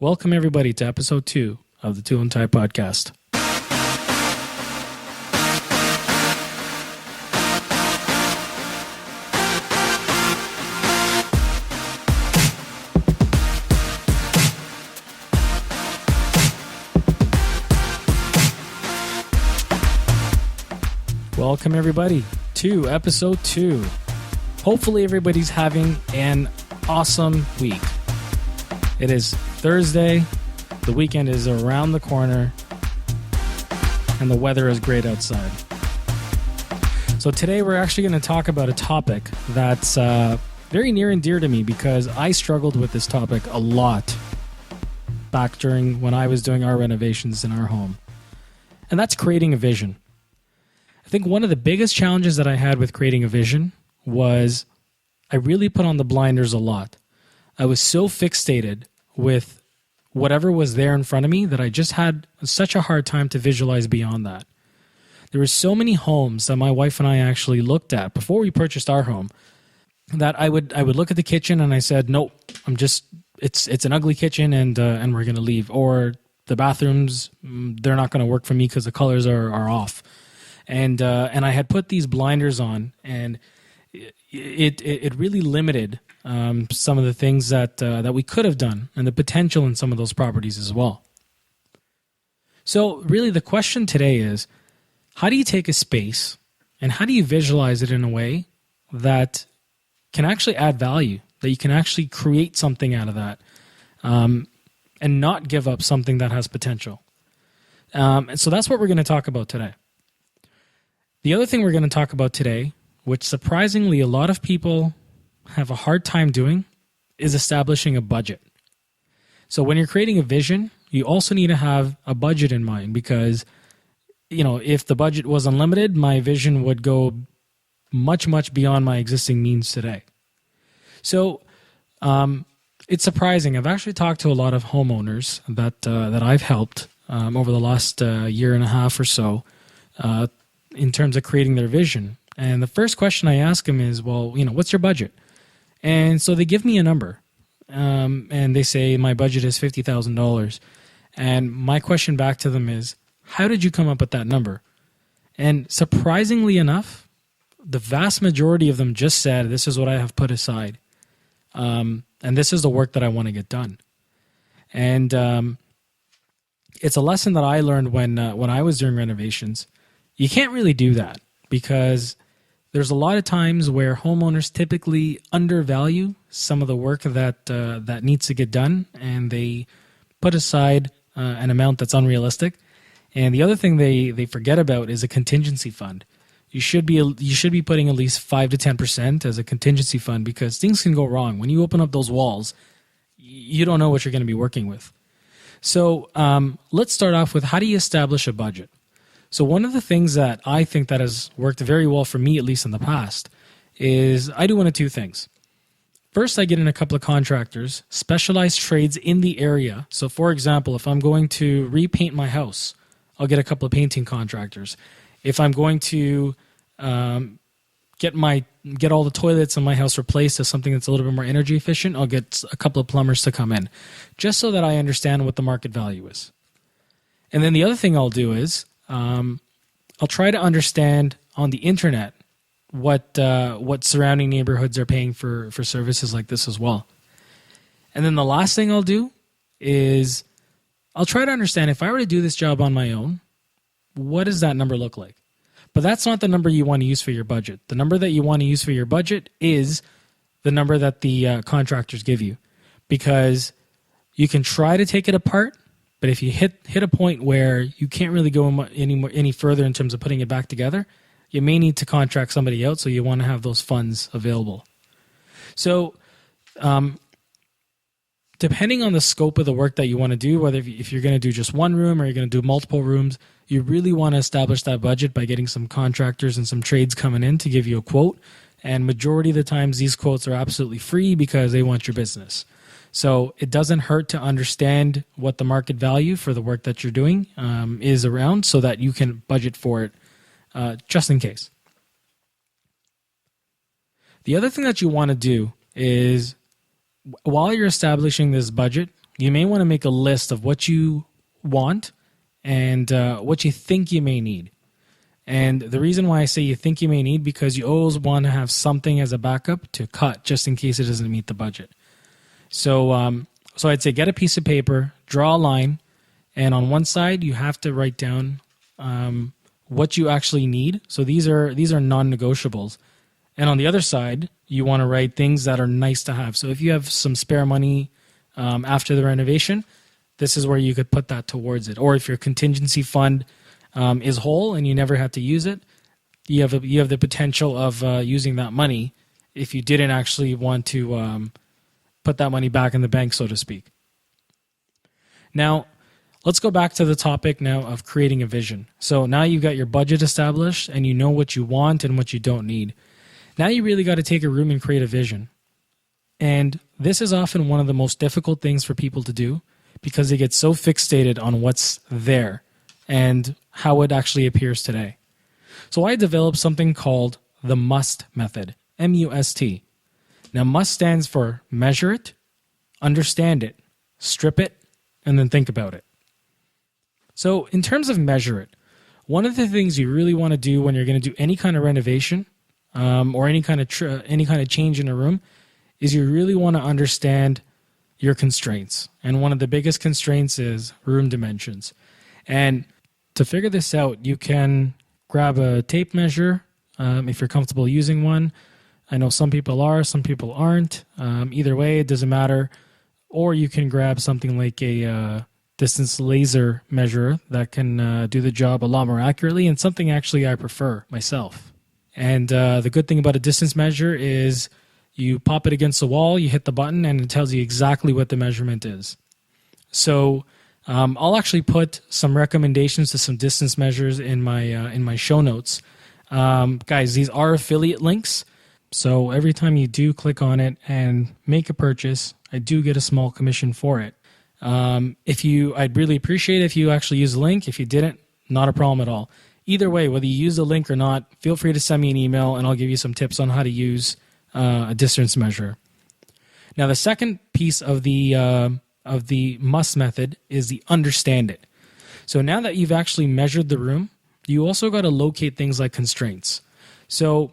Welcome, everybody, to episode 2 of the Tool and Tie podcast. Welcome, everybody, to episode 2. Hopefully, everybody's having an awesome week. It is Thursday, the weekend is around the corner, and the weather is great outside. So today we're actually going to talk about a topic that's very near and dear to me because I struggled with this topic a lot back during when I was doing our renovations in our home. And that's creating a vision. I think one of the biggest challenges that I had with creating a vision was I really put on the blinders a lot. I was so fixated with whatever was there in front of me that I just had such a hard time to visualize beyond that. There were so many homes that my wife and I actually looked at before we purchased our home that I would look at the kitchen and I said, nope, it's an ugly kitchen and we're going to leave. Or the bathrooms, they're not going to work for me because the colors are off. And I had put these blinders on, and it really limited some of the things that we could have done and the potential in some of those properties as well. So really the question today is, how do you take a space and how do you visualize it in a way that can actually add value, that you can actually create something out of that and not give up something that has potential? And so that's what we're going to talk about today. The other thing we're going to talk about today, which surprisingly a lot of people have a hard time doing, is establishing a budget. So when you're creating a vision, you also need to have a budget in mind because, if the budget was unlimited, my vision would go much, much beyond my existing means today. So it's surprising. I've actually talked to a lot of homeowners that I've helped over the last year and a half or so in terms of creating their vision. And the first question I ask them is, well, what's your budget? And so they give me a number, and they say my budget is $50,000. And my question back to them is, how did you come up with that number? And surprisingly enough, the vast majority of them just said, this is what I have put aside. And this is the work that I want to get done. And it's a lesson that I learned when I was doing renovations. You can't really do that because there's a lot of times where homeowners typically undervalue some of the work that needs to get done, and they put aside an amount that's unrealistic. And the other thing they forget about is a contingency fund. You should be putting at least 5 to 10% as a contingency fund because things can go wrong. When you open up those walls, you don't know what you're going to be working with. So let's start off with, how do you establish a budget? So one of the things that I think that has worked very well for me, at least in the past, is I do one of two things. First, I get in a couple of contractors, specialized trades in the area. So for example, if I'm going to repaint my house, I'll get a couple of painting contractors. If I'm going to get all the toilets in my house replaced to something that's a little bit more energy efficient, I'll get a couple of plumbers to come in, just so that I understand what the market value is. And then the other thing I'll do is I'll try to understand on the internet what surrounding neighborhoods are paying for services like this as well. And then the last thing I'll do is I'll try to understand, if I were to do this job on my own, what does that number look like? But that's not the number you want to use for your budget. The number that you want to use for your budget is the number that the contractors give you, because you can try to take it apart, but if you hit a point where you can't really go any further in terms of putting it back together, you may need to contract somebody out, so you want to have those funds available. So depending on the scope of the work that you want to do, whether if you're going to do just one room or you're going to do multiple rooms, you really want to establish that budget by getting some contractors and some trades coming in to give you a quote. And majority of the times, these quotes are absolutely free because they want your business. So it doesn't hurt to understand what the market value for the work that you're doing is around, so that you can budget for it just in case. The other thing that you want to do is, while you're establishing this budget, you may want to make a list of what you want and what you think you may need. And the reason why I say you think you may need, because you always want to have something as a backup to cut just in case it doesn't meet the budget. So I'd say get a piece of paper, draw a line, and on one side you have to write down what you actually need. So these are non-negotiables. And on the other side, you want to write things that are nice to have. So if you have some spare money after the renovation, this is where you could put that towards it. Or if your contingency fund is whole and you never have to use it, you have the potential of using that money if you didn't actually want to put that money back in the bank, so to speak. Now, let's go back to the topic now of creating a vision. So now you've got your budget established and you know what you want and what you don't need. Now you really got to take a room and create a vision. And this is often one of the most difficult things for people to do because they get so fixated on what's there and how it actually appears today. So I developed something called the MUST method, M-U-S-T. Now MUST stands for measure it, understand it, strip it, and then think about it. So in terms of measure it, one of the things you really want to do when you're going to do any kind of renovation or any kind of change in a room is you really want to understand your constraints. And one of the biggest constraints is room dimensions. And to figure this out, you can grab a tape measure if you're comfortable using one. I know some people are, some people aren't. Either way, it doesn't matter. Or you can grab something like a distance laser measurer that can do the job a lot more accurately, and something actually I prefer myself. And the good thing about a distance measure is you pop it against the wall, you hit the button, and it tells you exactly what the measurement is. So I'll actually put some recommendations to some distance measures in my show notes. Guys, these are affiliate links. So every time you do click on it and make a purchase, I do get a small commission for it. I'd really appreciate it if you actually use the link. If you didn't, not a problem at all. Either way, whether you use the link or not, feel free to send me an email and I'll give you some tips on how to use a distance measure. Now, the second piece of the MUST method is the understand it. So now that you've actually measured the room, you also got to locate things like constraints. So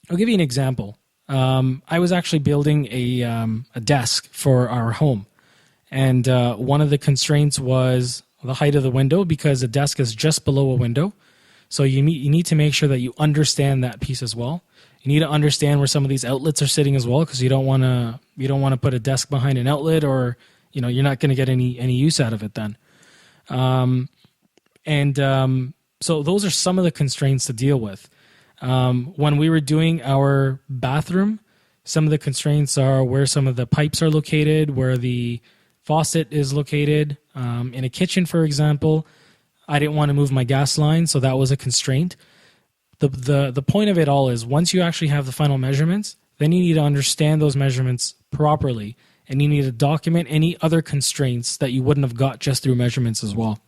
I'll give you an example. I was actually building a desk for our home. And one of the constraints was the height of the window because the desk is just below a window. So you need to make sure that you understand that piece as well. You need to understand where some of these outlets are sitting as well, because you don't want to put a desk behind an outlet, or you're not going to get any use out of it then. So those are some of the constraints to deal with. When we were doing our bathroom, some of the constraints are where some of the pipes are located, where the faucet is located. In a kitchen, for example, I didn't want to move my gas line, so that was a constraint. The point of it all is once you actually have the final measurements, then you need to understand those measurements properly, and you need to document any other constraints that you wouldn't have got just through measurements as well.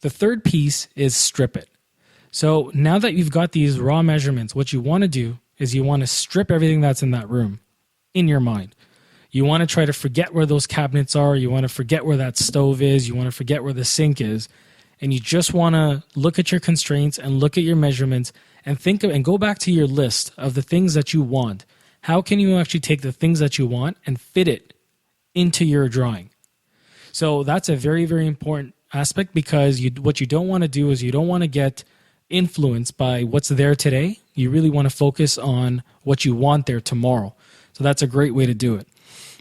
The third piece is strip it. So now that you've got these raw measurements, what you want to do is you want to strip everything that's in that room in your mind. You want to try to forget where those cabinets are. You want to forget where that stove is. You want to forget where the sink is. And you just want to look at your constraints and look at your measurements and and go back to your list of the things that you want. How can you actually take the things that you want and fit it into your drawing? So that's a very, very important aspect, because what you don't want to do is you don't want to get influenced by what's there today. You really want to focus on what you want there tomorrow. So that's a great way to do it.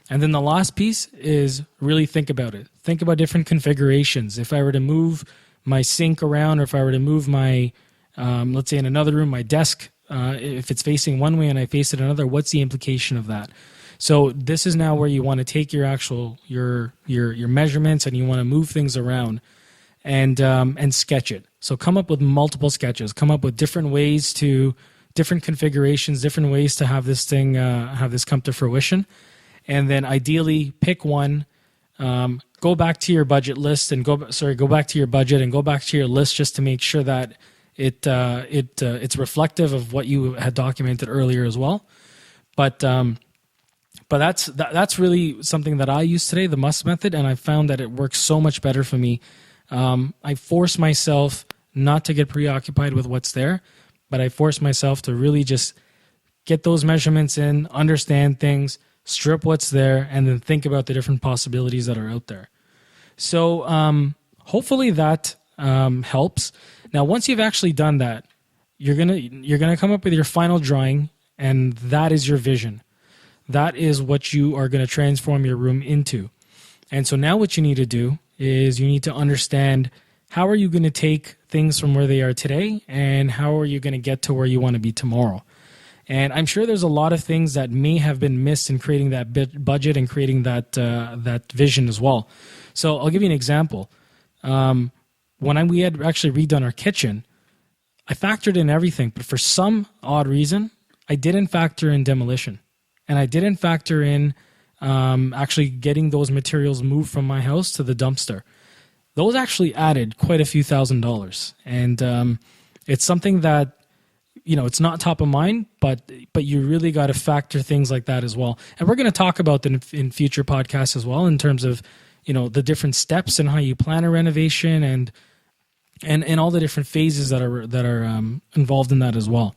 And then the last piece is really think about it. Think about different configurations. If I were to move my sink around, or if I were to move my, let's say in another room, my desk, if it's facing one way and I face it another, what's the implication of that? So this is now where you want to take your actual, your measurements, and you want to move things around and sketch it. So come up with multiple sketches, come up with different configurations, different ways to have this thing, have this come to fruition. And then ideally pick one, go back to your budget list and go back to your budget and go back to your list just to make sure that it's reflective of what you had documented earlier as well. But But that's really something that I use today, the must method, and I found that it works so much better for me. I force myself not to get preoccupied with what's there, but I force myself to really just get those measurements in, understand things, strip what's there, and then think about the different possibilities that are out there. So hopefully that helps. Now, once you've actually done that, you're gonna come up with your final drawing, and that is your vision. That is what you are going to transform your room into. And so now what you need to do is you need to understand, how are you going to take things from where they are today, and how are you going to get to where you want to be tomorrow? And I'm sure there's a lot of things that may have been missed in creating that budget and creating that vision as well. So I'll give you an example. When we had actually redone our kitchen, I factored in everything, but for some odd reason, I didn't factor in demolition. And I didn't factor in actually getting those materials moved from my house to the dumpster. Those actually added quite a few $1,000s. And it's something that, it's not top of mind, but you really got to factor things like that as well. And we're going to talk about that in future podcasts as well, in terms of, the different steps and how you plan a renovation and all the different phases that are involved in that as well.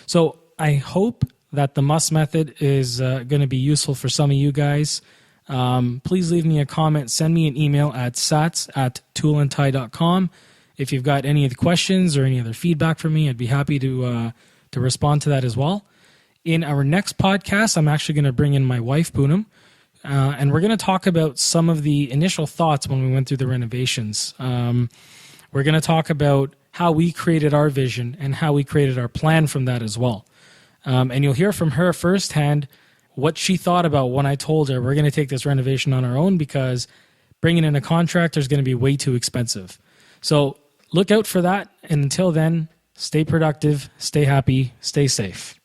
So I hope that the must method is going to be useful for some of you guys. Please leave me a comment. Send me an email at sats@toolandtie.com. If you've got any other questions or any other feedback from me, I'd be happy to respond to that as well. In our next podcast, I'm actually going to bring in my wife, Poonam, and we're going to talk about some of the initial thoughts when we went through the renovations. We're going to talk about how we created our vision and how we created our plan from that as well. And you'll hear from her firsthand what she thought about when I told her we're going to take this renovation on our own, because bringing in a contractor is going to be way too expensive. So look out for that. And until then, stay productive, stay happy, stay safe.